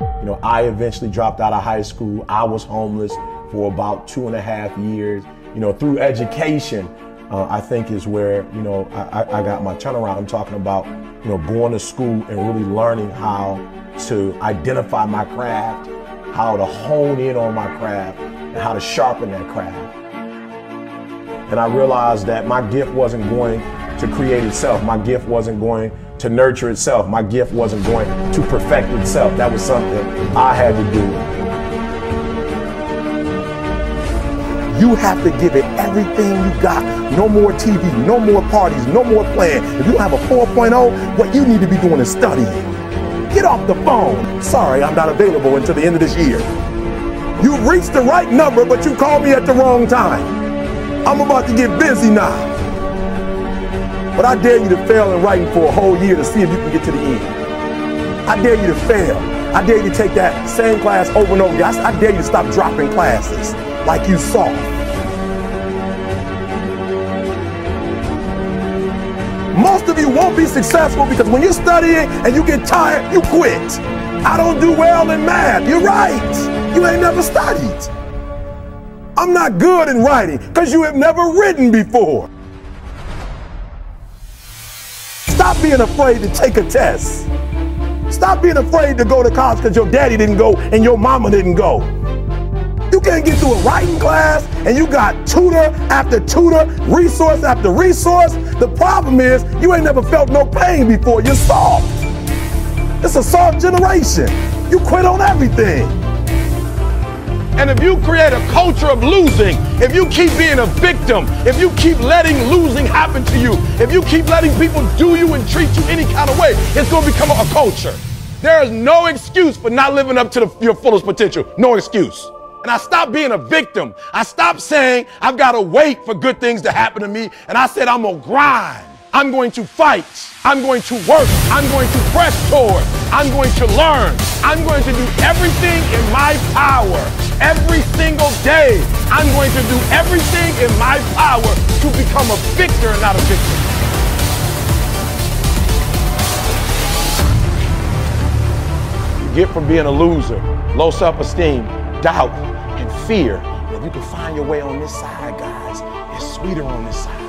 You know, I eventually dropped out of high school. I was homeless for about 2.5 years. You know, through education, I think is where, you know, I got my turnaround. I'm talking about, you know, going to school and really learning how to identify my craft, how to hone in on my craft, and how to sharpen that craft. And I realized that my gift wasn't going to create itself. My gift wasn't going to nurture itself. My gift wasn't going to perfect itself. That was something I had to do. You have to give it everything you got. No more TV, no more parties, no more playing. If you don't have a 4.0, what you need to be doing is studying. Get off the phone. Sorry, I'm not available until the end of this year. You reached the right number, but you called me at the wrong time. I'm about to get busy now. But I dare you to fail in writing for a whole year to see if you can get to the end. I dare you to fail. I dare you to take that same class over and over again. I dare you to stop dropping classes like you saw. Most of you won't be successful because when you're studying and you get tired, you quit. I don't do well in math. You're right. You ain't never studied. I'm not good in writing because you have never written before. Stop being afraid to take a test. Stop being afraid to go to college because your daddy didn't go and your mama didn't go. You can't get through a writing class and you got tutor after tutor, resource after resource. The problem is you ain't never felt no pain before. You're soft. It's a soft generation. You quit on everything. And if you create a culture of losing, if you keep being a victim, if you keep letting losing happen to you, if you keep letting people do you and treat you any kind of way, it's going to become a culture. There is no excuse for not living up to your fullest potential. No excuse. And I stopped being a victim. I stopped saying I've got to wait for good things to happen to me. And I said I'm going to grind. I'm going to fight. I'm going to work. I'm going to press toward. I'm going to learn. I'm going to do everything in my power. Every single day, I'm going to do everything in my power to become a victor and not a victim. You get from being a loser, low self-esteem, doubt, and fear. If you can find your way on this side, guys, it's sweeter on this side.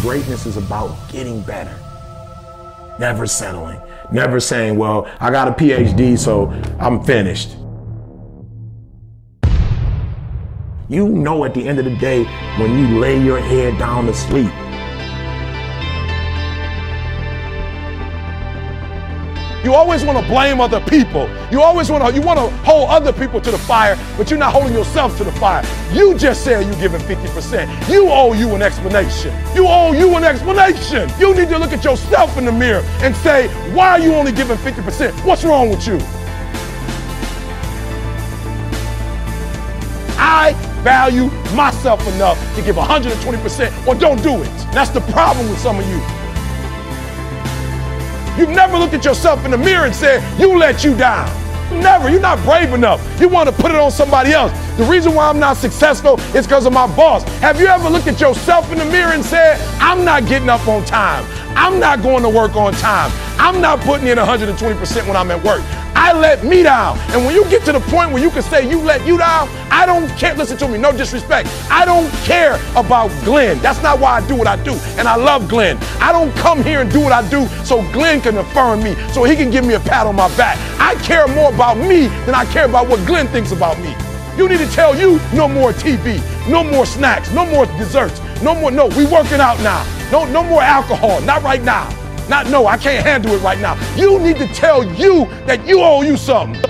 Greatness is about getting better. Never settling. Never saying, well, I got a PhD, so I'm finished. You know at the end of the day, when you lay your head down to sleep, you always want to blame other people. You always want to hold other people to the fire, but you're not holding yourself to the fire. You just said you're giving 50%. You owe you an explanation. You owe you an explanation. You need to look at yourself in the mirror and say, why are you only giving 50%? What's wrong with you? I value myself enough to give 120% or don't do it. That's the problem with some of you. You've never looked at yourself in the mirror and said, you let you down. Never. You're not brave enough. You want to put it on somebody else. The reason why I'm not successful is because of my boss. Have you ever looked at yourself in the mirror and said, I'm not getting up on time. I'm not going to work on time. I'm not putting in 120% when I'm at work. I let me down. And when you get to the point where you can say you let you down, I don't care. Listen to me, no disrespect. I don't care about Glenn. That's not why I do what I do. And I love Glenn. I don't come here and do what I do so Glenn can affirm me, so he can give me a pat on my back. I care more about me than I care about what Glenn thinks about me. You need to tell you no more TV, no more snacks, no more desserts, no, we working out now. No more alcohol, not right now. No, I can't handle it right now. You need to tell you that you owe you something.